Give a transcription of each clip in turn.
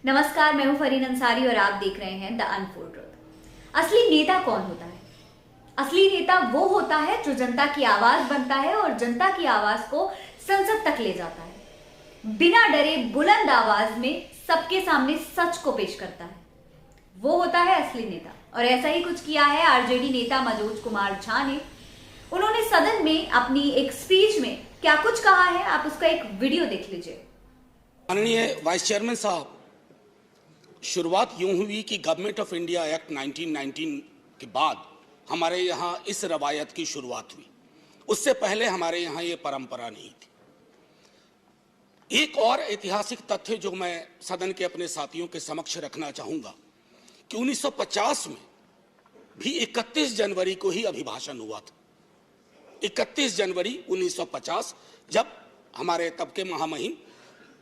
नमस्कार, मैं हूं फरीन अंसारी और आप देख रहे हैं द अनफोल्ड ट्रुथ। असली नेता कौन होता है? असली नेता वो होता है जो जनता की आवाज बनता है और जनता की आवाज को संसद तक ले जाता है। बिना डरे बुलंद आवाज में सबके सामने सच को पेश करता है। वो होता है असली नेता। और ऐसा ही कुछ किया है आरजेडी नेता मनोज कुमार झा ने। उन्होंने सदन में अपनी एक स्पीच में क्या कुछ कहा है, आप उसका एक वीडियो देख लीजिए। माननीय वाइस चेयरमैन साहब, शुरुआत यूं हुई कि गवर्नमेंट ऑफ इंडिया एक्ट 1919 के बाद हमारे यहाँ इस रवायत की शुरुआत हुई। उससे पहले हमारे यहाँ ये परंपरा नहीं थी। एक और ऐतिहासिक तथ्य जो मैं सदन के अपने साथियों के समक्ष रखना चाहूंगा कि 1950 में भी 31 जनवरी को ही अभिभाषण हुआ था। 31 जनवरी 1950, जब हमारे तब के महामहिम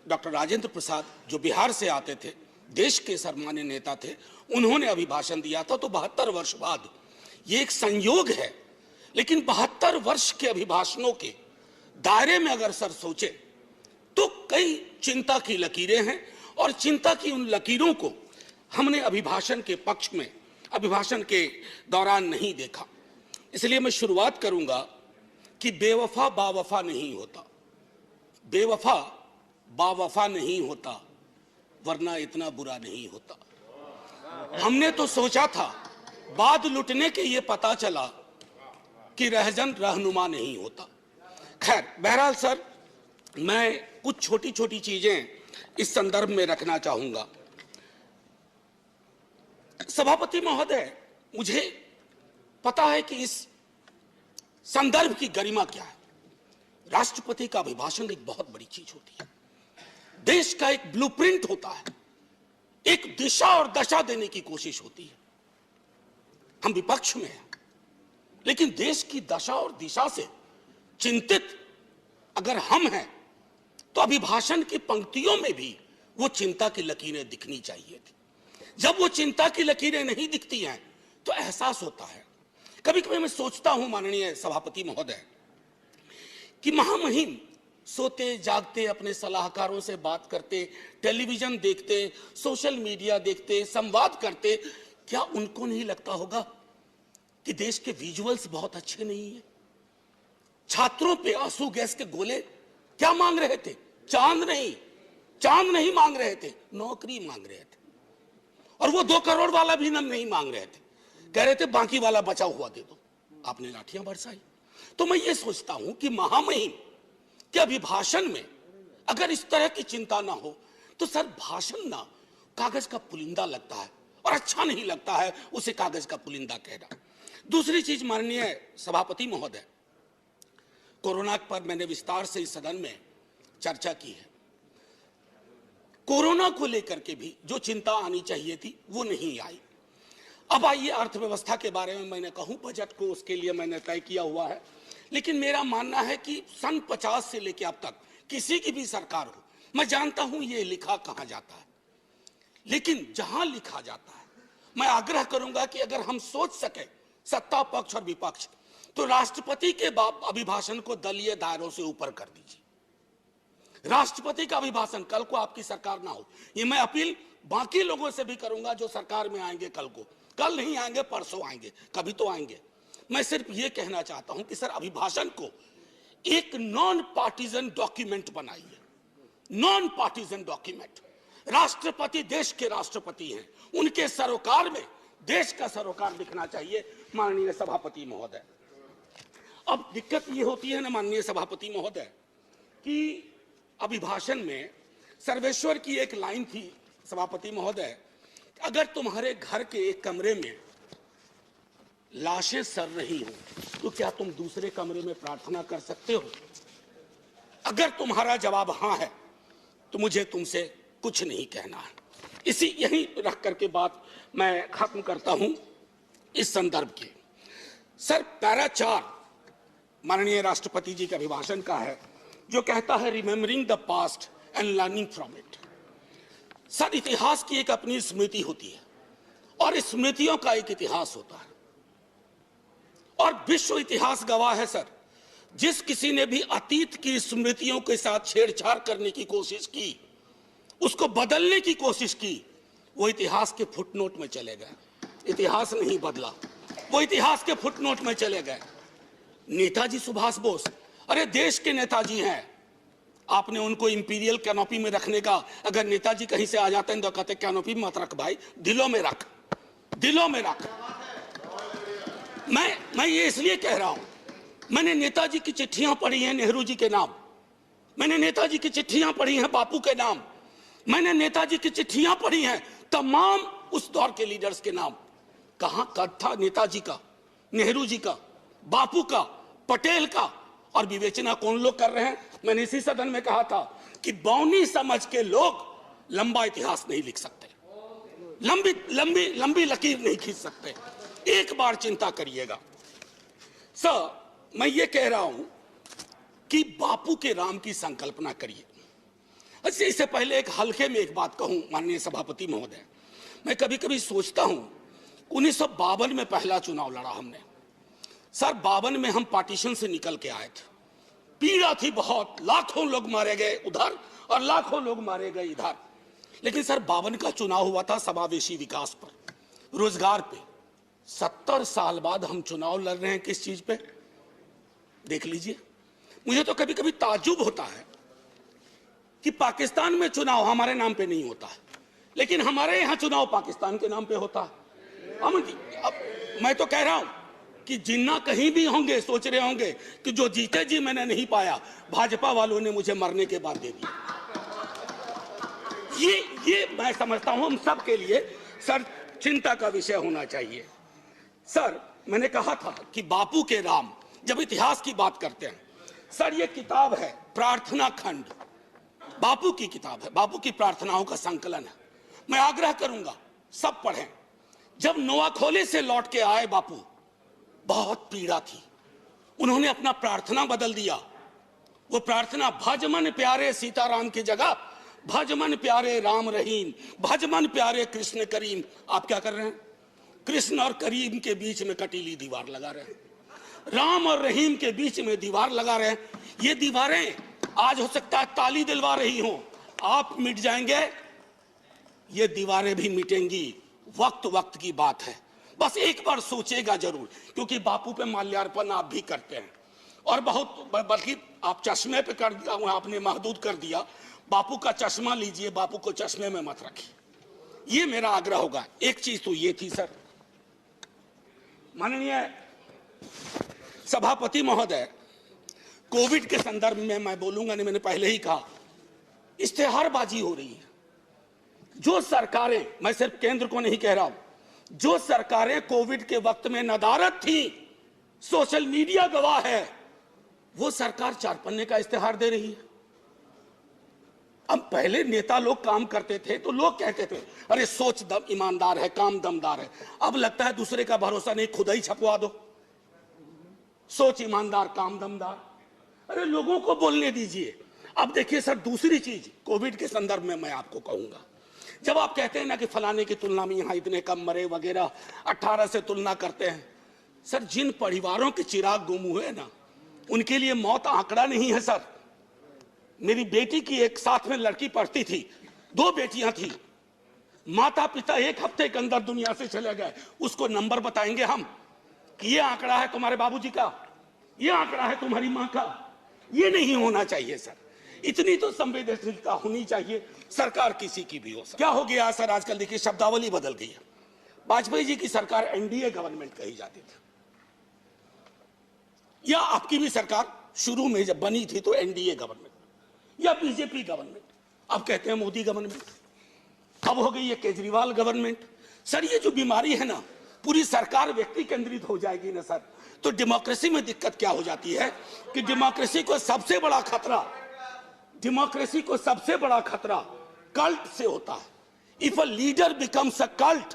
डॉक्टर राजेंद्र प्रसाद, जो बिहार से आते थे, देश के सर्वमान्य नेता थे, उन्होंने अभिभाषण दिया था। तो 72 वर्ष बाद ये एक संयोग है, लेकिन 72 वर्ष के अभिभाषणों के दायरे में अगर सर सोचे तो कई चिंता की लकीरें हैं, और चिंता की उन लकीरों को हमने अभिभाषण के पक्ष में, अभिभाषण के दौरान नहीं देखा। इसलिए मैं शुरुआत करूंगा कि बेवफा बावफा नहीं होता, बेवफा बावफा नहीं होता, वरना इतना बुरा नहीं होता। हमने तो सोचा था, बाद लुटने के ये पता चला कि रहजन रहनुमा नहीं होता। खैर, बहरहाल सर, मैं कुछ छोटी छोटी चीजें इस संदर्भ में रखना चाहूंगा। सभापति महोदय, मुझे पता है कि इस संदर्भ की गरिमा क्या है। राष्ट्रपति का अभिभाषण एक बहुत बड़ी चीज होती है, देश का एक ब्लूप्रिंट होता है, एक दिशा और दशा देने की कोशिश होती है। हम विपक्ष में हैं, लेकिन देश की दशा और दिशा से चिंतित अगर हम हैं तो अभिभाषण की पंक्तियों में भी वो चिंता की लकीरें दिखनी चाहिए थी। जब वो चिंता की लकीरें नहीं दिखती हैं तो एहसास होता है। कभी कभी मैं सोचता हूं माननीय सभापति महोदय कि महामहिम सोते जागते अपने सलाहकारों से बात करते, टेलीविजन देखते, सोशल मीडिया देखते, संवाद करते, क्या उनको नहीं लगता होगा कि देश के विजुअल्स बहुत अच्छे नहीं हैं? छात्रों पे आंसू गैस के गोले क्या मांग रहे थे? चांद नहीं मांग रहे थे, नौकरी मांग रहे थे। और वो 2 करोड़ वाला भी नहीं मांग रहे थे, कह रहे थे बाकी वाला बचा हुआ दे दो। आपने लाठियां बरसाई। तो मैं ये सोचता हूं कि महामहिम के अभिभाषण में अगर इस तरह की चिंता ना हो तो सर, भाषण ना कागज का पुलिंदा लगता है, और अच्छा नहीं लगता है उसे कागज का पुलिंदा कहना। दूसरी चीज माननीय सभापति महोदय, कोरोना पर मैंने विस्तार से इस सदन में चर्चा की है। कोरोना को लेकर के भी जो चिंता आनी चाहिए थी वो नहीं आई। अब आइए अर्थव्यवस्था के बारे में मैंने कहूं, बजट को उसके लिए मैंने तय किया हुआ है। लेकिन मेरा मानना है कि सन 50 से लेकर अब तक किसी की भी सरकार हो, मैं जानता हूं ये लिखा कहां जाता है, लेकिन जहां लिखा जाता है मैं आग्रह करूंगा कि अगर हम सोच सके, सत्ता पक्ष और विपक्ष, तो राष्ट्रपति के अभिभाषण को दलीय दायरों से ऊपर कर दीजिए। राष्ट्रपति का अभिभाषण, कल को आपकी सरकार ना हो, ये मैं अपील बाकी लोगों से भी करूंगा जो सरकार में आएंगे कल को, कल नहीं आएंगे परसों आएंगे, कभी तो आएंगे। मैं सिर्फ ये कहना चाहता हूं कि सर, अभिभाषण को एक नॉन पार्टीजन डॉक्यूमेंट बनाइए, नॉन पार्टीजन डॉक्यूमेंट। राष्ट्रपति देश के राष्ट्रपति हैं, उनके सरोकार में देश का सरोकार दिखना चाहिए माननीय सभापति महोदय। अब दिक्कत ये होती है ना माननीय सभापति महोदय कि अभिभाषण में सर्वेश्वर की एक लाइन थी, सभापति महोदय, अगर तुम्हारे घर के एक कमरे में लाशें सड़ रही हो तो क्या तुम दूसरे कमरे में प्रार्थना कर सकते हो? अगर तुम्हारा जवाब हां है तो मुझे तुमसे कुछ नहीं कहना है। इसी यही रख करके बात मैं खत्म करता हूं इस संदर्भ की। सर, पैरा 4 माननीय राष्ट्रपति जी के अभिभाषण का है, जो कहता है remembering the past and learning from it. Sir, इतिहास की एक अपनी स्मृति होती है और स्मृतियों का एक इतिहास होता है, और विश्व इतिहास गवाह है सर, जिस किसी ने भी अतीत की स्मृतियों के साथ छेड़छाड़ करने की कोशिश की उसको बदलने की कोशिश की, वो इतिहास के फुटनोट में चले गए। इतिहास नहीं बदला, वो इतिहास के फुटनोट में चले गए। नेताजी सुभाष बोस, अरे देश के नेताजी हैं, आपने उनको इंपीरियल कैनोपी में रखने का, अगर नेताजी कहीं से आ जाते हैं तो कहते कैनोपी मत रख भाई, दिलों में रख, दिलों में रख। मैं ये इसलिए कह रहा हूं, मैंने नेताजी की चिट्ठियां पढ़ी हैं नेहरू जी के नाम, मैंने नेताजी की चिट्ठियां पढ़ी हैं बापू के नाम, मैंने नेताजी की चिट्ठियां पढ़ी हैं तमाम उस दौर के लीडर्स के नाम। कहां कद था नेताजी का, नेहरू जी का, बापू का, पटेल का, और विवेचना कौन लोग कर रहे हैं? मैंने इसी सदन में कहा था कि बौनी समझ के लोग लंबा इतिहास नहीं लिख सकते, लंबी लंबी लंबी लकीर नहीं खींच सकते। एक बार चिंता करिएगा सर, मैं ये कह रहा हूं कि बापू के राम की संकल्पना करिए। अच्छा, इससे पहले एक हल्के में एक बात कहूं माननीय सभापति महोदय, मैं कभी कभी सोचता हूं 1952 में पहला चुनाव लड़ा हमने सर, 52 में हम पार्टीशन से निकल के आए थे, पीड़ा थी बहुत, लाखों लोग मारे गए उधर और लाखों लोग मारे गए इधर। लेकिन सर 52 का चुनाव हुआ था समावेशी विकास पर, रोजगार पे। 70 साल बाद हम चुनाव लड़ रहे हैं किस चीज पे? देख लीजिए। मुझे तो कभी कभी ताज्जुब होता है कि पाकिस्तान में चुनाव हमारे नाम पे नहीं होता है, लेकिन हमारे यहां चुनाव पाकिस्तान के नाम पे होता है। अब मैं तो कह रहा हूं कि जिन्ना कहीं भी होंगे सोच रहे होंगे कि जो जीते जी मैंने नहीं पाया, भाजपा वालों ने मुझे मरने के बाद दे दिया। ये मैं समझता हूं हम सब के लिए सर चिंता का विषय होना चाहिए। सर, मैंने कहा था कि बापू के राम, जब इतिहास की बात करते हैं सर, ये किताब है प्रार्थना खंड, बापू की किताब है, बापू की प्रार्थनाओं का संकलन है। मैं आग्रह करूंगा सब पढ़ें। जब नोआखोले से लौट के आए बापू, बहुत पीड़ा थी, उन्होंने अपना प्रार्थना बदल दिया। वो प्रार्थना भजमन प्यारे सीताराम की जगह भजमन प्यारे राम रहीम, भजमन प्यारे कृष्ण करीम। आप क्या कर रहे हैं? कृष्ण और करीम के बीच में कटीली दीवार लगा रहे हैं, राम और रहीम के बीच में दीवार लगा रहे हैं। ये दीवारें आज हो सकता है ताली दिलवा रही हो, आप मिट जाएंगे, ये दीवारें भी मिटेंगी, वक्त वक्त की बात है। बस एक बार सोचेगा जरूर, क्योंकि बापू पे माल्यार्पण आप भी करते हैं और बहुत, बल्कि आप चश्मे पे कर दिया, आपने महदूद कर दिया। बापू का चश्मा लीजिए, बापू को चश्मे में मत रखिए, ये मेरा आग्रह होगा। एक चीज तो ये थी सर, माननीय सभापति महोदय, कोविड के संदर्भ में मैं बोलूंगा नहीं, मैंने पहले ही कहा, इश्तेहारबाजी हो रही है। जो सरकारें, मैं सिर्फ केंद्र को नहीं कह रहा हूं, जो सरकारें कोविड के वक्त में नदारद थी, सोशल मीडिया गवाह है, वो सरकार 4 पन्ने का इश्तेहार दे रही है। अब पहले नेता लोग काम करते थे तो लोग कहते थे अरे सोच दम ईमानदार है, काम दमदार है। अब लगता है दूसरे का भरोसा नहीं, खुद ही छपवा दो, सोच ईमानदार काम दमदार। अरे लोगों को बोलने दीजिए। अब देखिए सर, दूसरी चीज कोविड के संदर्भ में मैं आपको कहूंगा, जब आप कहते हैं ना कि फलाने की तुलना में यहां इतने कम मरे वगैरह, 18 से तुलना करते हैं, सर जिन परिवारों के चिराग गुम हुए ना, उनके लिए मौत आंकड़ा नहीं है सर। मेरी बेटी की एक साथ में लड़की पढ़ती थी, 2 बेटियां थी, माता पिता 1 हफ्ते के अंदर दुनिया से चले गए। उसको नंबर बताएंगे हम कि ये आंकड़ा है तुम्हारे बाबूजी का, ये आंकड़ा है तुम्हारी मां का। ये नहीं होना चाहिए सर, इतनी तो संवेदनशीलता होनी चाहिए, सरकार किसी की भी हो। क्या हो गया सर, आजकल देखिए शब्दावली बदल गई है। वाजपेयी जी की सरकार एनडीए गवर्नमेंट कही जाती थी, या आपकी भी सरकार शुरू में जब बनी थी तो एनडीए गवर्नमेंट या बीजेपी गवर्नमेंट, अब कहते हैं मोदी गवर्नमेंट, अब हो गई है केजरीवाल गवर्नमेंट। सर ये जो बीमारी है ना, पूरी सरकार व्यक्ति केंद्रित हो जाएगी ना सर, तो डेमोक्रेसी में दिक्कत क्या हो जाती है कि डेमोक्रेसी को सबसे बड़ा खतरा कल्ट से होता है। If a leader becomes a cult,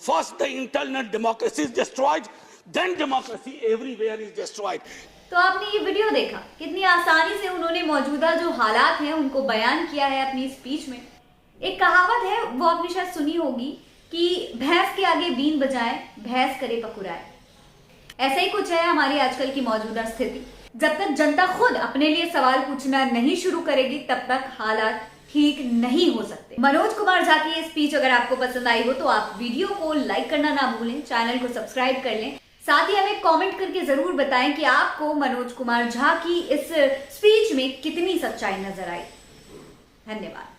first the internal democracy is destroyed, then democracy everywhere is destroyed. तो आपने ये वीडियो देखा, कितनी आसानी से उन्होंने मौजूदा जो हालात हैं उनको बयान किया है अपनी स्पीच में। एक कहावत है, वो आपने शायद सुनी होगी कि भैंस के आगे बीन बजाए, भैंस करे पकुराए। ऐसा ही कुछ है हमारी आजकल की मौजूदा स्थिति। जब तक जनता खुद अपने लिए सवाल पूछना नहीं शुरू करेगी, तब तक हालात ठीक नहीं हो सकते। मनोज कुमार झा की ये स्पीच अगर आपको पसंद आई हो तो आप वीडियो को लाइक करना ना भूलें, चैनल को सब्सक्राइब कर लें, साथ ही हमें कमेंट करके जरूर बताएं कि आपको मनोज कुमार झा की इस स्पीच में कितनी सच्चाई नजर आई। धन्यवाद।